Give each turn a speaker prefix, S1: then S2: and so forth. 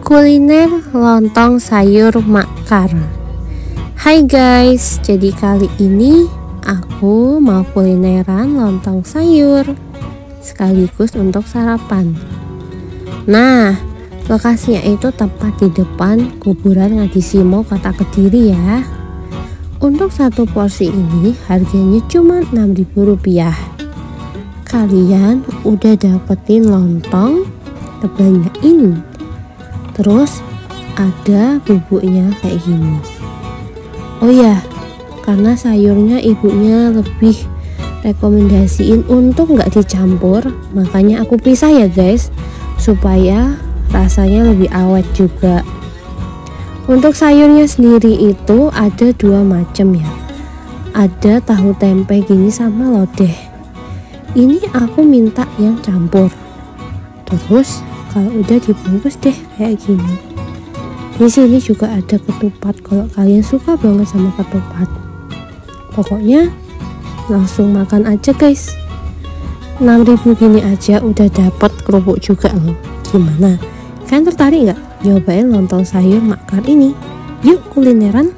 S1: Kuliner lontong sayur makar. Hai guys, jadi kali ini aku mau kulineran lontong sayur sekaligus untuk sarapan. Nah, lokasinya itu tepat di depan kuburan Ngadisimo, Kota Kediri ya. Untuk satu porsi ini harganya cuma Rp6.000. Kalian udah dapetin lontong tebalnya ini, terus ada bubuknya kayak gini. Oh ya, karena sayurnya ibunya lebih rekomendasiin untuk nggak dicampur, makanya aku pisah ya guys, supaya rasanya lebih awet juga. Untuk sayurnya sendiri itu ada dua macam ya, ada tahu tempe gini sama lodeh. Ini aku minta yang campur. Terus kalau udah dibungkus deh kayak gini. Di sini juga ada ketupat kalau kalian suka banget sama ketupat. Pokoknya langsung makan aja guys. 6.000 gini aja udah dapat kerupuk juga loh. Gimana? Kalian tertarik nggak nyobain lontong sayur makar ini? Yuk kulineran.